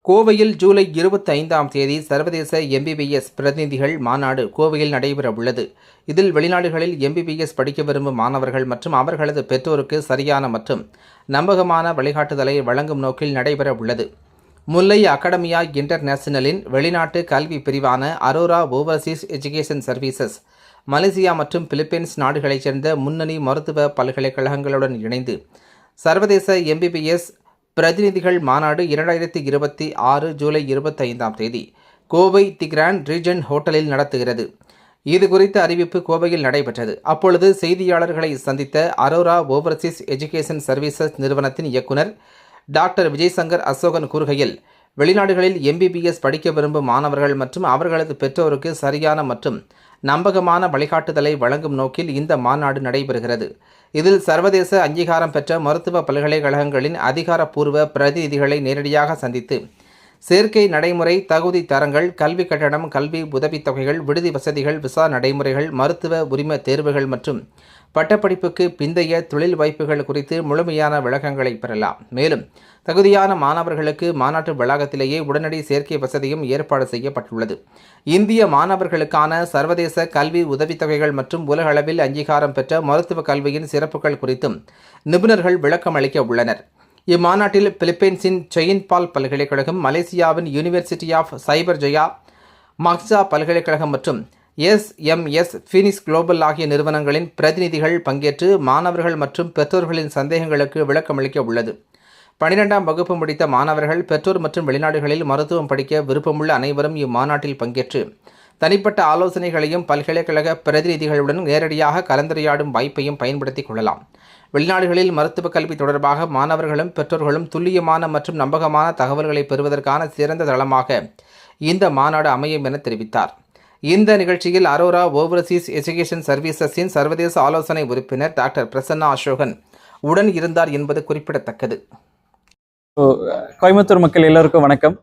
கோவையில் ஜூலை 25ஆம் தேதி சர்வதேச எம்பிபிஎஸ் பிரதிநிதிகள் மாநாடு கோவையில் நடைபெறவுள்ளது. இதில் வெளிநாடுகளில் எம்பிபிஎஸ் படிக்க விரும்பும் மாணவர்கள் மற்றும் அவர்களது பெற்றோருக்கு சரியான மற்றும் நம்பகமான வழிகாட்டுதலை வழங்கும் நோக்கில் நடைபெறவுள்ளது. முல்லை அகாடமியா இன்டர்நேஷனலின் வெளிநாட்டு கல்வி பிரிவான Arora overseas education services Malaysia மற்றும் பிலிப்பைன்ஸ் நாடுகளைச் சேர்ந்த முன்னணி மருத்துவ பல்கலைக்கழகங்களுடன் இணைந்து சர்வதேச எம்பிபிஎஸ் பிரதிநிதிகள் மாநாடு 2026 ஜூலை 25ஆம் தேதி கோவை தி கிராண்ட் ரீஜன் ஹோட்டலில் நடத்துகிறது. இது குறித்த அறிவிப்பு கோவையில் நடைபெற்றது. அப்பொழுது செய்தியாளர்களை சந்தித்த அரோரா ஓவர்சீஸ் எஜுகேஷன் சர்வீசஸ் நிறுவனத்தின் இயக்குனர் டாக்டர் விஜய்சங்கர் அசோகன் கூறுகையில், வெளிநாடுகளில் எம்பிபிஎஸ் படிக்க விரும்பும் மாணவர்கள் மற்றும் அவர்களது பெற்றோருக்கு சரியான மற்றும் நம்பகமான வழிகாட்டுதலை வழங்கும் நோக்கில் இந்த மாநாடு நடைபெறுகிறது. இதில் சர்வதேச அங்கீகாரம் பெற்ற மருத்துவ பல்கலைக்கழகங்களின் அதிகாரப்பூர்வ பிரதிநிதிகளை நேரடியாக சந்தித்து சேர்க்கை நடைமுறை, தகுதி தரங்கள், கல்வி கட்டணம், கல்வி உதவித்தொகைகள், விடுதி வசதிகள், விசா நடைமுறைகள், மருத்துவ உரிம தேர்வுகள் மற்றும் பட்டப்படிப்புக்கு பிந்தைய தொழில் வாய்ப்புகள் குறித்து முழுமையான விளக்கங்களை பெறலாம். மேலும் தகுதியான மாணவர்களுக்கு மாநாட்டு வளாகத்திலேயே உடனடி சேர்க்கை வசதியும் ஏற்பாடு செய்யப்பட்டுள்ளது. இந்திய மாணவர்களுக்கான சர்வதேச கல்வி உதவித்தொகைகள் மற்றும் உலக அளவில் அங்கீகாரம் பெற்ற மருத்துவ கல்வியின் சிறப்புகள் குறித்தும் நிபுணர்கள் விளக்கம் அளிக்க உள்ளனர். இம்மாநாட்டில் பிலிப்பைன்ஸின் செயின்பால் பல்கலைக்கழகம், மலேசியாவின் யூனிவர்சிட்டி ஆஃப் சைபர் ஜெயா, மக்ஸா பல்கலைக்கழகம் மற்றும் எஸ்எம்எஸ் ஃபீனிக்ஸ் குளோபல் ஆகிய நிறுவனங்களின் பிரதிநிதிகள் பங்கேற்று மாணவர்கள் மற்றும் பெற்றோர்களின் சந்தேகங்களுக்கு விளக்கமளிக்க உள்ளது. 12ஆம் வகுப்பு முடித்த மாணவர்கள், பெற்றோர் மற்றும் வெளிநாடுகளில் மருத்துவம் படிக்க விருப்பமுள்ள அனைவரும் இம்மாநாட்டில் பங்கேற்று தனிப்பட்ட ஆலோசனைகளையும் பல்கலைக்கழக பிரதிநிதிகளுடன் நேரடியாக கலந்துரையாடும் வாய்ப்பையும் பயன்படுத்திக் கொள்ளலாம். வெளிநாடுகளில் மருத்துவ கல்வி தொடர்பாக மாணவர்களும் பெற்றோர்களும் துல்லியமான மற்றும் நம்பகமான தகவல்களை பெறுவதற்கான சிறந்த தளமாக இந்த மாநாடு அமையும் என தெரிவித்தார். இந்த நிகழ்ச்சியில் அரோரா ஓவர்சீஸ் எஜுகேஷன் சர்வீசஸின் சர்வதேச ஆலோசனை உறுப்பினர் டாக்டர் பிரசன்னா அசோகன் உடன் இருந்தார் என்பது குறிப்பிடத்தக்கது. கோயம்புத்தூர் மக்கள் எல்லோருக்கும் வணக்கம்.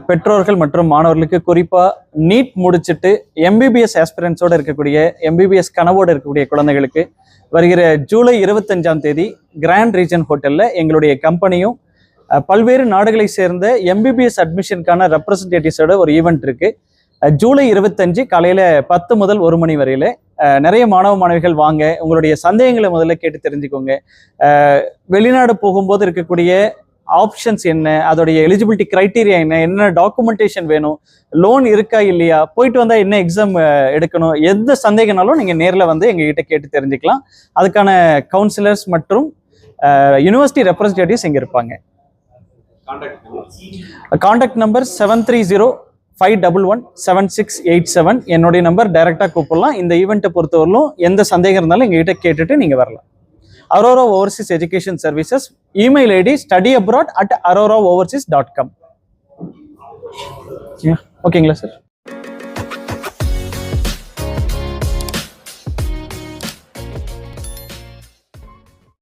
பெற்றோர்கள் மற்றும் மாணவர்களுக்கு குறிப்பாக நீட் முடிச்சுட்டு எம்பிபிஎஸ் ஆஸ்பிரன்ஸோடு இருக்கக்கூடிய, எம்பிபிஎஸ் கனவோடு இருக்கக்கூடிய குழந்தைகளுக்கு வருகிற ஜூலை 25ஆம் தேதி கிராண்ட் ரீஜன் ஹோட்டலில் எங்களுடைய கம்பெனியும் பல்வேறு நாடுகளை சேர்ந்த எம்பிபிஎஸ் அட்மிஷனுக்கான ரெப்ரசன்டேட்டிவ்ஸோட ஒரு ஈவெண்ட் இருக்குது. ஜூலை 25 காலையில் 10 முதல் 1 மணி வரையில் நிறைய மாணவ மாணவிகள் வாங்க, உங்களுடைய சந்தேகங்களை முதல்ல கேட்டு தெரிஞ்சுக்கோங்க. வெளிநாடு போகும்போது இருக்கக்கூடிய ஆப்ஷன்ஸ் என்ன, அதோடைய எலிஜிபிலிட்டி க்ரைட்டீரியா என்ன டாக்குமெண்டேஷன் வேணும், லோன் இருக்கா இல்லையா, போயிட்டு வந்தால் என்ன எக்ஸாம் எடுக்கணும், எந்த சந்தேகனாலும் நீங்கள் நேரில் வந்து எங்ககிட்ட கேட்டு தெரிஞ்சுக்கலாம். அதுக்கான கவுன்சிலர்ஸ் மற்றும் யூனிவர்சிட்டி ரெப்ரசன்டேட்டிவ்ஸ் இங்கே இருப்பாங்க. Contact number 7305117687. என்னுடைய நம்பர் டைரெக்டாக கூப்பிடலாம். இந்த ஈவெண்ட்டை பொறுத்தவரையிலும் எந்த சந்தேகம் இருந்தாலும் எங்ககிட்ட கேட்டுட்டு நீங்கள் வரலாம். Arora overseas education services, email ID studyabroad@aroraoverseas.com. ஓகேங்களா சார்?